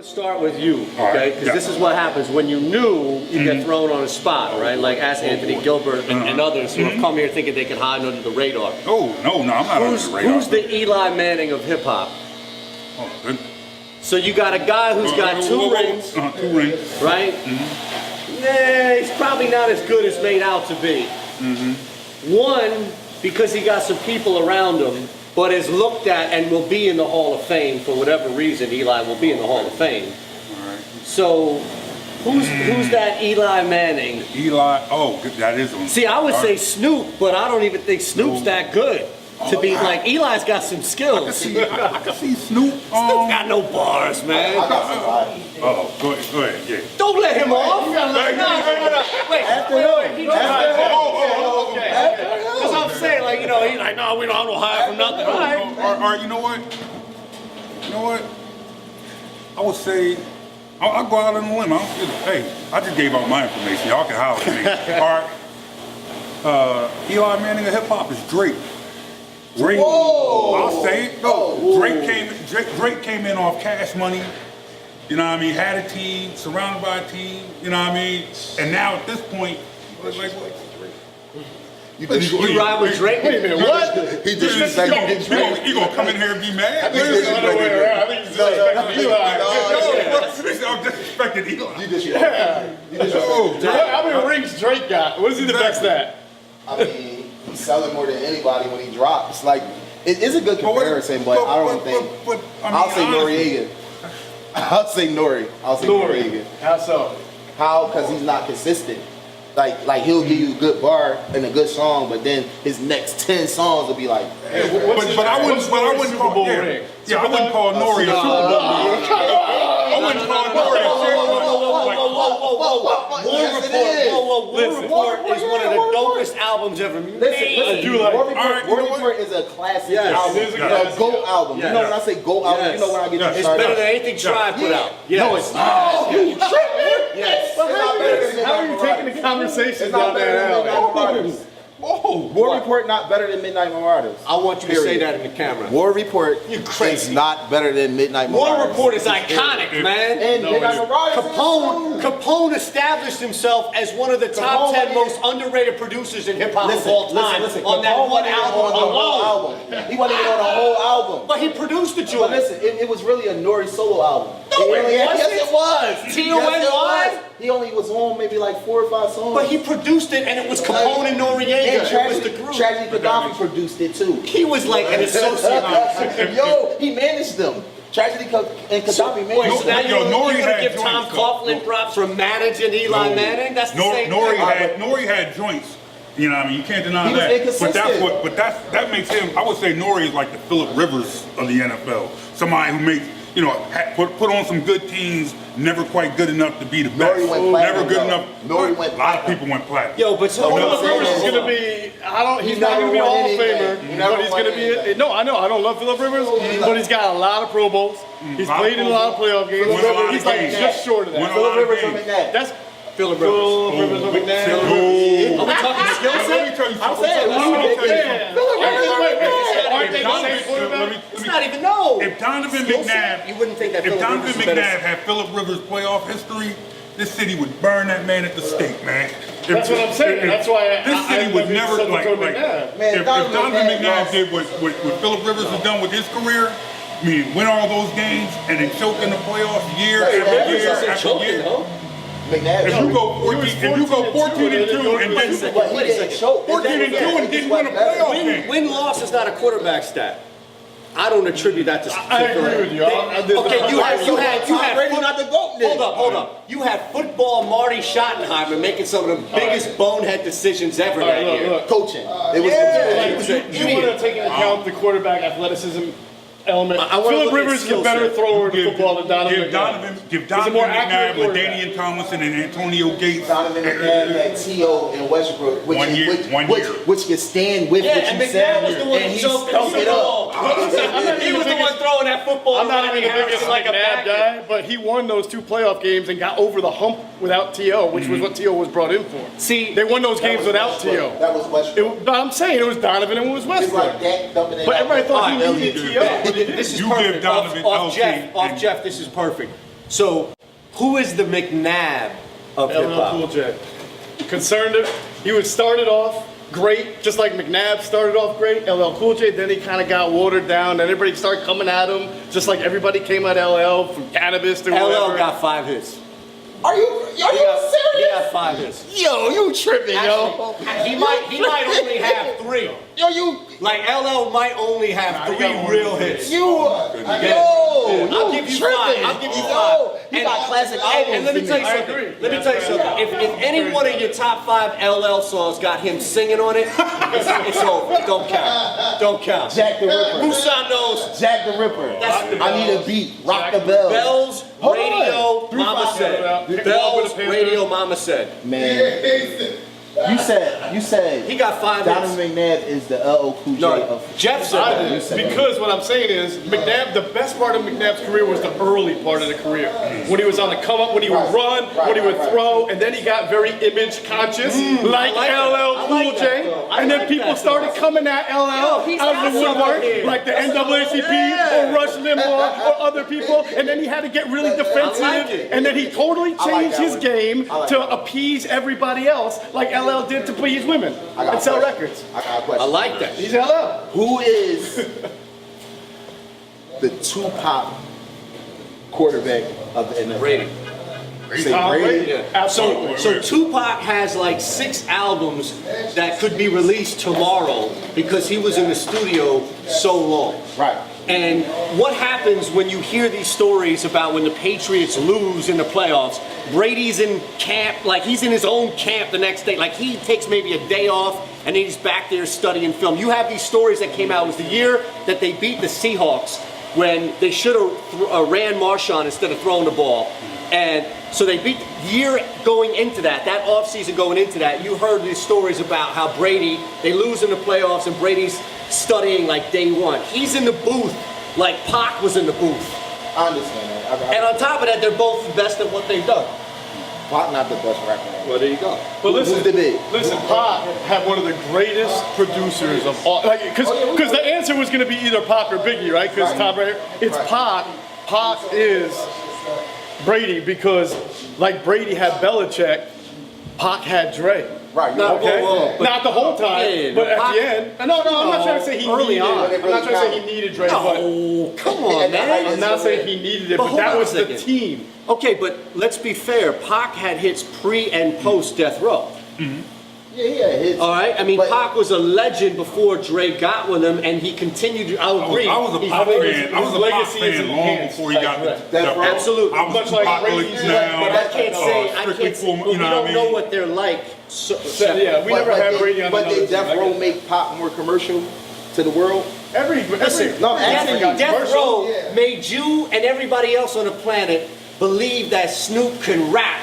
Let's start with you, okay? Because this is what happens when you knew you get thrown on a spot, right? Like ask Anthony Gilbert and others who have come here thinking they can hide under the radar. Oh, no, I'm not under the radar. Who's the Eli Manning of hip hop? Oh, so you got a guy who's got two rings, 2 rings, right? Nah, he's probably not as good as made out to be. One, because he got some people around him, but is looked at and will be in the Hall of Fame for whatever reason. Eli will be in the Hall of Fame. So, who's that Eli Manning? Eli, that is one. See, I would say Snoop, but I don't even think Snoop's that good to be like. Eli's got some skills. I can see Snoop. Snoop got no bars, man. Go ahead, yeah. Don't let him off. No. Wait. Because I'm saying, like, you know, he's like, no, I don't hide from nothing. All right, you know what? I would say, I'll go out on a limb. Hey, I just gave out my information. Y'all can holler at me. All right. Eli Manning of hip hop is Drake. I'll say it. No. Drake came in off Cash Money. You know what I mean? Had a team, surrounded by a team. You know what I mean? And now at this point, like what? You ride with Drake? Wait a minute, what? He disrespected you gonna come in here and be mad? I think it's the other way around. I think it's disrespecting Eli. I'm disrespecting Eli. You disrespecting. How many rings Drake got? What is he the best at? I mean, he's selling more than anybody when he drops. Like, it is a good comparison, but I don't think. I'll say Noriega. I'll say Nori. Noriega. How so? How? Because he's not consistent. Like he'll give you a good bar and a good song, but then his next 10 songs will be like. But I wouldn't call Nori a Super Bowl ring. I wouldn't call Nori a War Report is one of the dopest albums ever made. Listen, War Report is a classic album. It is a GOAT album. You know when I say GOAT album, you know when I get you It's started. better than anything Tribe put out. No, it's not. Yes. How are you taking the conversation down that alley? War Report not better than Midnight Marauders. I want you to say that in the camera. War Report crazy. is not better than Midnight Marauders. War Report is iconic, man. And Midnight Marauders. Capone established himself as one of the top 10 most underrated producers in hip hop of all time on that one album alone. He wasn't even on the whole album. But he produced the joint. But listen, it was really a Nori solo album. No, it wasn't. Yes, it was. T-O-N-Y? He only was on maybe like 4 or 5 songs. But he produced it, and it was Capone and Noriega. It was the group. Tragedy Gaddafi produced it too. He was like an associate. Yo, he managed them. Tragedy and Gaddafi managed So now them. you're going to give Tom Coughlin props for managing Eli Manning? That's the same thing. Nori had joints. You know what I mean? You can't deny He was that. inconsistent. That makes him, I would say Nori is like the Phillip Rivers of the NFL. Somebody who makes, put on some good teams, never quite good enough to be the best. Nori went platinum, never good enough. Nori went a lot of people went platinum. Yo, but so Phillip Rivers is going to be, he's not going to be a Hall of Famer, but he's going to be, no, I know, I don't love Phillip Rivers, but he's got a lot of Pro Bowls. He's played in a lot of playoff games. He's like just short of that. Phillip Rivers or McNabb? That's Phillip Rivers or McNabb. Are we talking skill set? I'm saying, It's not even no. If Donovan McNabb, You wouldn't think that if Phillip Donovan Rivers is better. McNabb had Phillip Rivers' playoff history, this city would burn that man at the stake, man. That's what I'm saying. That's why this city would never if Donovan McNabb did what Phillip Rivers has done with his career, I mean, win all those games and then choke in the playoffs year after year after year. McNabb. If you go 14 and 2 and then 14 and 2 and didn't win a playoff game. Win-loss is not a quarterback stat. I don't attribute that to. I agree with you. Okay, you had. Brady not the GOAT then. Hold up. You had football Marty Schottenheimer making some of the biggest bonehead decisions ever that year. Coaching. It was you want to take into account the quarterback athleticism element. Phillip Rivers is a better thrower to football than Donovan McNabb. Give Donovan McNabb with Damian Tomlinson and Antonio Gates. Donovan McNabb had T.O. and Westbrook, which can stand with what and you said. McNabb was the one who choked it up. He was the one throwing that football. I'm not even the biggest McNabb guy, but he won those 2 playoff games and got over the hump without T.O., which was what T.O. was brought in for. See, they won those games without T.O. That was Westbrook. I'm saying it was Donovan and it was Westbrook. But everybody thought he needed T.O. This is You perfect. give Donovan Off Jeff, this is perfect. So, who is the McNabb of hip LL hop? Cool J. Concerned him. He was started off great, just like McNabb started off great. LL Cool J, then he kind of got watered down, and everybody started coming at him, just like everybody came at LL from cannabis to whatever. LL got 5 hits. Are you He serious? got 5 hits. Yo, you tripping, yo. He might only have 3. Yo, you. Like LL might only have 3 real hits. I'll give you 5. I'll give you 5. You got classic albums. And let me tell you something. Let me tell you something. If any one of your top 5 LL songs got him singing on it, it's over. Don't count. Don't count. Jack the Ripper. Musa knows. Jack the Ripper. That's the I need a beat. Rock the bells. Bells, Hold radio, on. mama said. Bells, radio, mama said. Man. You said He got 5 Donovan hits. McNabb is the LL Cool J No, of Jeff said I that. did, because what I'm saying is, McNabb, the best part of McNabb's career was the early part of the career. When he was on the come up, when he would run, when he would throw, and then he got very image conscious, like I like LL that. I Cool like that, J. though. I And then like people that, started though. coming at LL he's out of the got woodwork, something here. like the NAACP or Rush Limbaugh or other people, and then he had to get really defensive, like it. and then he totally changed that his one. game I like to that. appease everybody else, like LL did to please women I got and a sell question. records. I got a question. I like that. He's LL. Who is the Tupac quarterback of the NFL? Brady. Say Tom Brady? Brady. Absolutely. So Tupac has like 6 albums that could be released tomorrow because he was in the studio so long. Right. And what happens when you hear these stories about when the Patriots lose in the playoffs? Brady's in camp, like he's in his own camp the next day. Like he takes maybe a day off and then he's back there studying film. You have these stories that came out. It was the year that they beat the Seahawks when they should have ran Marshawn instead of throwing the ball. And so they beat the year going into that offseason going into that, you heard these stories about how Brady, they lose in the playoffs and Brady's studying like day one. He's in the booth like Pac was in the booth. I understand that. And on top of that, they're both the best at what they've done. Pac not the best rapper. Well, there you go. But listen, Who's the big? listen, Pac had one of the greatest producers of all. Like, because the answer was going to be either Pac or Biggie, right? Because Tom Brady, it's Pac. Pac is Brady because, like Brady had Belichick, Pac had Dre. Right. No, Okay, whoa, but- not the whole time, Yeah, but at Pac- the end. No, I'm not trying to say he Early needed. on. I'm not trying to say he needed Dre, but No, come on, man. I'm not saying he needed it. But But hold that on a was the second. team. Okay, but let's be fair. Pac had hits pre and post death row. Yeah, he had hits. All right, I mean, But- Pac was a legend before Dre got with him, and he continued. I agree. I was a Pac fan. I was a Pac legacy is fan long enhanced before he by got Dre. Death Row. Absolutely. I was Much like apocalypse Brady's now. But I can't say. I Strictly can't. for, But you we know don't what I know mean? what they're like. So, Yeah, we never had Brady on But another did team. Death Row make Pac more commercial to the world? Listen, No, actually, Death Row made you and everybody else on the planet believe that Snoop can rap.